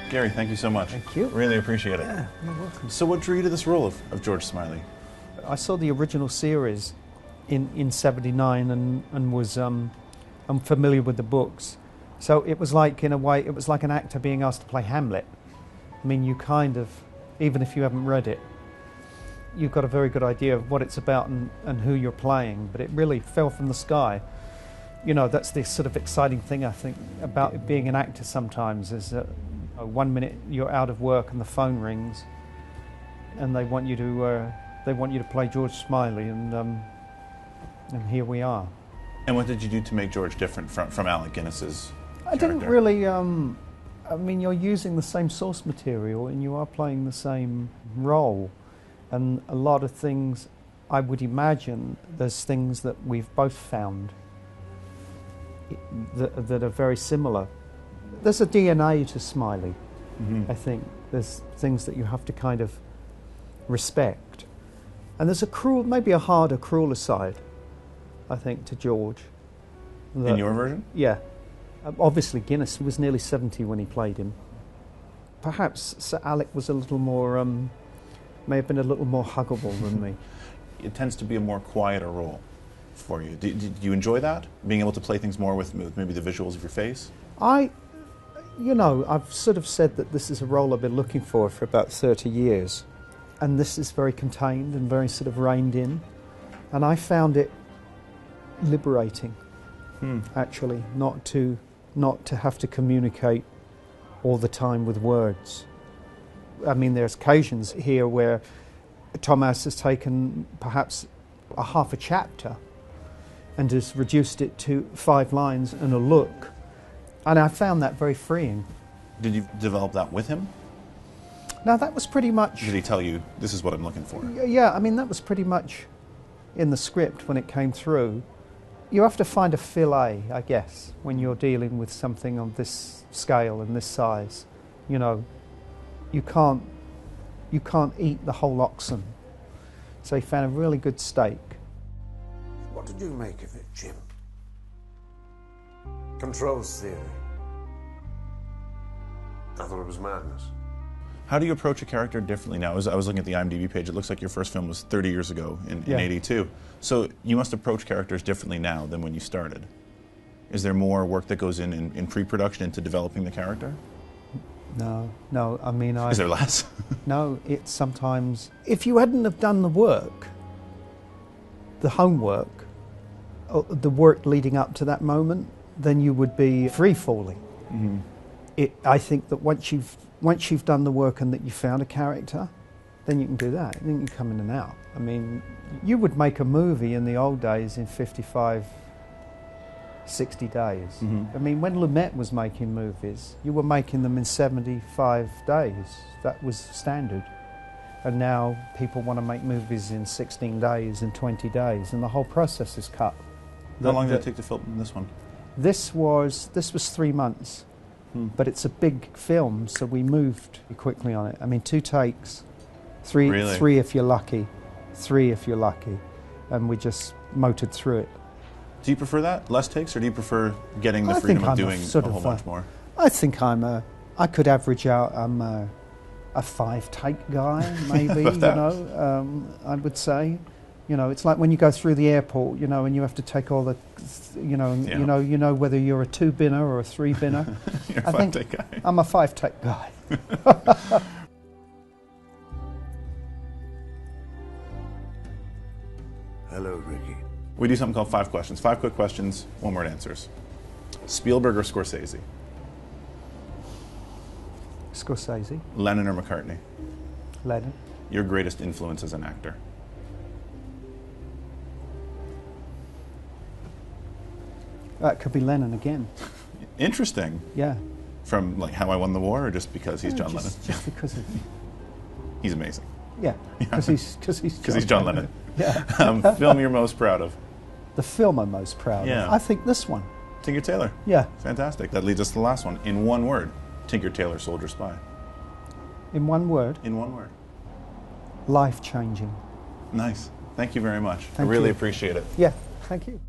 Gary, thank you so much. Thank you. Really appreciate it. Yeah, you're welcome. So what drew you to this role of George Smiley? I saw the original series in '79 and was I'm familiar with the books. So it was like, in a way, it was like an actor being asked to play Hamlet. I mean, you kind of, even if you haven't read it, you've got a very good idea of what it's about and who you're playing, but it really fell from the sky. You know, that's the sort of exciting thing, I think, about being an actor sometimes, is that 1 minute you're out of work and the phone rings and they want you to play George Smiley, and here we are. And what did you do to make George different from Alec Guinness's I didn't really, I mean, you're using the same source material and you are playing the same role. And a lot of things, I would imagine, there's things that we've both found that are very similar. There's a DNA to Smiley, I think. There's things that you have to kind of respect. And there's a cruel, maybe a harder, crueler side, I think, to George. In your version? Yeah. Obviously, Guinness was nearly 70 when he played him. Perhaps Sir Alec was a little more, may have been a little more huggable than me. It tends to be a more quieter role for you. Did you enjoy that? Being able to play things more with maybe the visuals of your face? You know, I've sort of said that this is a role I've been looking for about 30 years. And this is very contained and very sort of reined in. And I found it liberating, actually, not to have to communicate all the time with words. I mean, there's occasions here where Thomas has taken perhaps a half a chapter and has reduced it to 5 lines and a look. And I found that very freeing. Did you develop that with him? Now, that was pretty much... Did he tell you, this is what I'm looking for? Yeah, I mean, that was pretty much in the script when it came through. You have to find a fillet, I guess, when you're dealing with something of this scale and this size. You know, you can't eat the whole oxen. So he found a really good steak. What did you make of it, Jim? Controls theory. I thought it was madness. How do you approach a character differently now? As I was looking at the IMDb page, it looks like your first film was 30 years ago in 82. So you must approach characters differently now than when you started. Is there more work that goes in pre-production into developing the character? No, I mean... Is there less? No, it's sometimes... If you hadn't have done the work, the homework, the work leading up to that moment, then you would be free-falling. I think that once you've done the work and that you found a character, then you can do that. Then you can come in and out. I mean, you would make a movie in the old days in 55, 60 days. I mean, when Lumet was making movies, you were making them in 75 days. That was standard. And now people want to make movies in 16 days and 20 days, and the whole process is cut. How long did it take to film this one? This was 3 months. But it's a big film, so we moved quickly on it. I mean, 2 takes, three if you're lucky, 3 if you're lucky, and we just motored through it. Do you prefer that? Less takes, or do you prefer getting the freedom of doing a whole bunch more? I think I could average out, I'm a 5-take guy, maybe, you know, I would say. You know, it's like when you go through the airport, you know, and you have to take all the, you know whether you're a 2-binner or a 3-binner. You're a 5-take guy. I'm a 5-take guy. Hello, Ricky. We do something called 5 questions. 5 quick questions, 1-word answers. Spielberg or Scorsese? Scorsese. Lennon or McCartney? Lennon. Your greatest influence as an actor? That could be Lennon again. Interesting. Yeah. From like How I Won the War, or just because he's John Lennon? Just because of... He's amazing. Yeah, because he's John Lennon. Yeah. Film you're most proud of? The film I'm most proud of? I think this one. Tinker Tailor? Yeah. Fantastic. That leads us to the last one. In 1 word, Tinker Tailor, Soldier Spy. In 1 word? In 1 word. Life-changing. Nice. Thank you very much. Thank I really you. appreciate it. Yeah, thank you.